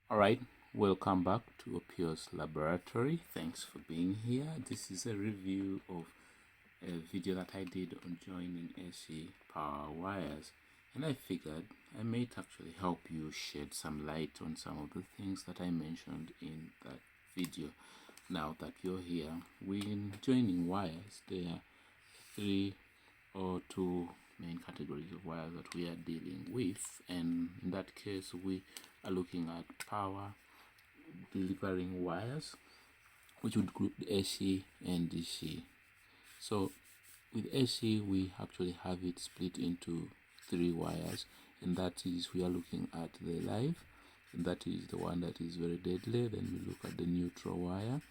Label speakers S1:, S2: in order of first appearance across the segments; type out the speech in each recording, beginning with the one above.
S1: Alright, welcome back to Opioz Laboratory. Thanks for being here. This is a review of a video that I did on joining AC power wires, and I figured I might actually help you shed some light on some of the things that I mentioned in that video. Now that you're here, when joining wires, there are three or two main categories of wires that we are dealing with, and in that case we are looking at power delivering wires, which would group the AC and DC. So with AC we actually have it split into three wires, and that is, we are looking at the live, and that is the one that is very deadly. Then we look at the neutral wire,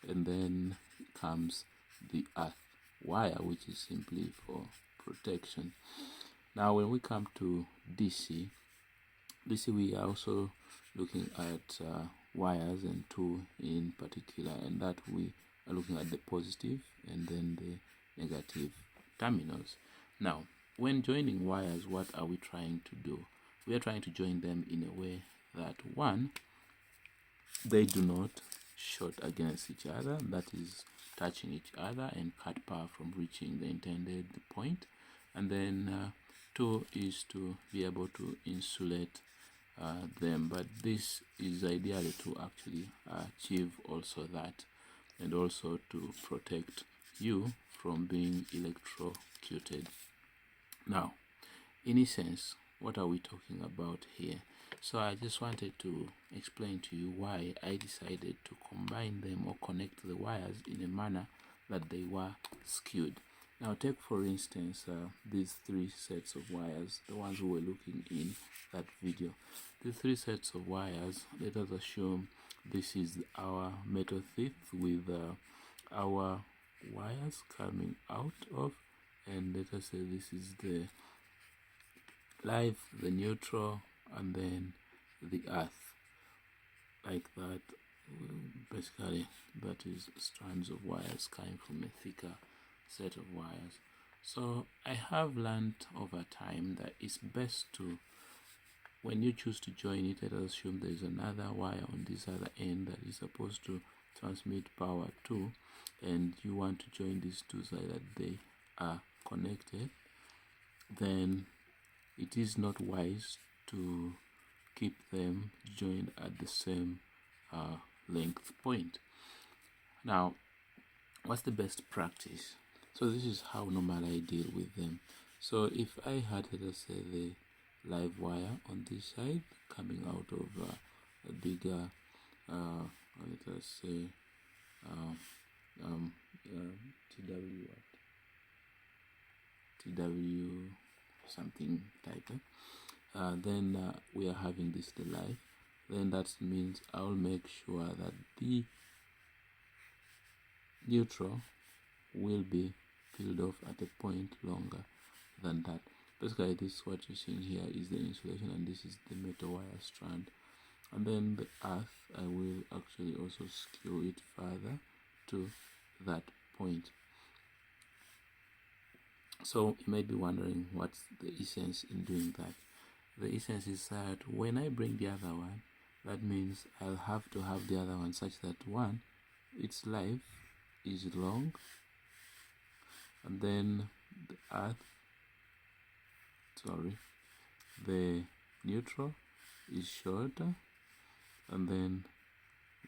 S1: and then comes the earth wire, which is simply for protection. Now when we come to DC, we are also looking at wires, and two in particular, and that we are looking at the positive and then the negative terminals. Now when joining wires, what are we trying to do? We are trying to join them in a way that, one, they do not short against each other, that is touching each other and cut power from reaching the intended point. And then two is to be able to insulate them, but this is ideally to actually achieve also that, and also to protect you from being electrocuted. Now in essence, what are we talking about here? So I just wanted to explain to you why I decided to combine them or connect the wires in a manner that they were skewed. Now take for instance these three sets of wires, the ones we were looking in that video. The three sets of wires, let us assume this is our metal teeth with our wires coming out of, and let us say this is the live, the neutral, and then the earth, like that. Basically that is strands of wires coming from a thicker set of wires. So I have learned over time that it's best to, when you choose to join it, let us assume there is another wire on this other end that is supposed to transmit power to, and you want to join these two so that they are connected, then it is not wise to keep them joined at the same length point. Now what's the best practice? So this is how normally I deal with them. So if I had, let us say, the live wire on this side coming out of a bigger let us say TW something type, then we are having this the live, then that means I'll make sure that the neutral will be peeled off at a point longer than that. Basically this, what you're seeing here, is the insulation, and this is the metal wire strand. And then the earth, I will actually also skew it further to that point. So you might be wondering what's the essence in doing that. The essence is that when I bring the other one, that means I'll have to have the other one such that, one, its life is long, and then the neutral is shorter, and then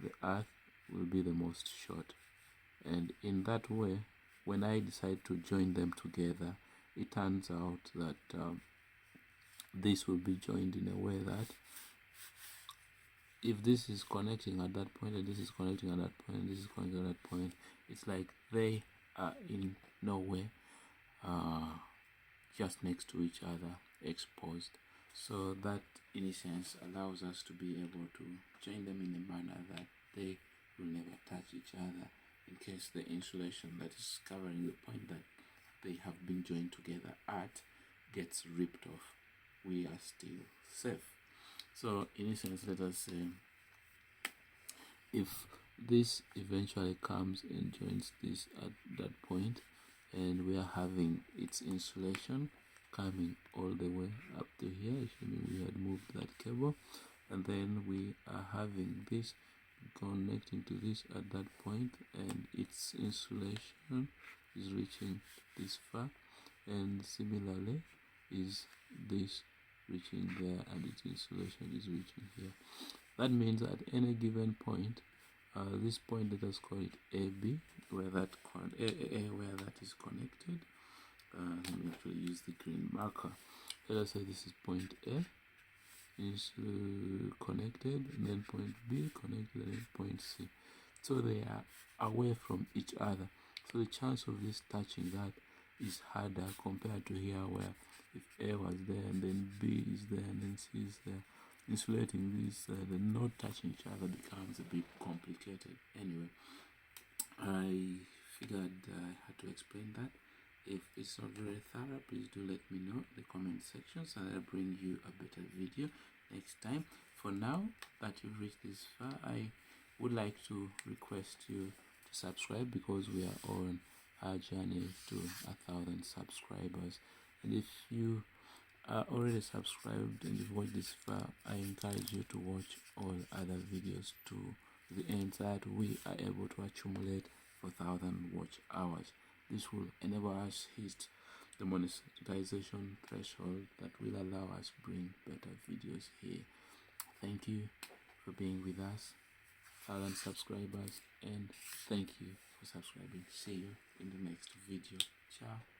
S1: the earth will be the most short. And in that way, when I decide to join them together, it turns out that this will be joined in a way that if this is connecting at that point, and this is connecting at that point, and this is connecting at that point, it's like they are in no way just next to each other, exposed. So that in a sense allows us to be able to join them in a manner that they will never touch each other, in case the insulation that is covering the point that they have been joined together at gets ripped off. We are still safe. So in a sense, let us say if this eventually comes and joins this at that point, and we are having its insulation coming all the way up to here, assuming we had moved that cable, and then we are having this connecting to this at that point, and its insulation is reaching this far, and similarly is this reaching there, and its insulation is reaching here. That means at any given point, this point, let us call it AB, where that where that is connected. Let me actually use the green marker. Let us say this is point A is connected, and then point B connected, and then point C. So they are away from each other. So the chance of this touching that is harder compared to here, where if A was there and then B is there and then C is there, insulating these, the not touching each other becomes a bit complicated. Anyway, I figured I had to explain that. If it's not very thorough, please do let me know in the comment sections, and I'll bring you a better video next time. For now that you've reached this far, I would like to request you to subscribe, because we are on our journey to 1,000 subscribers. And if you are already subscribed and you've watched this far, I encourage you to watch all other videos to the end, so that we are able to accumulate 4,000 watch hours. This will enable us hit the monetization threshold that will allow us bring better videos here. Thank you for being with us, 1,000 subscribers, and thank you for subscribing. See you in the next video. Ciao.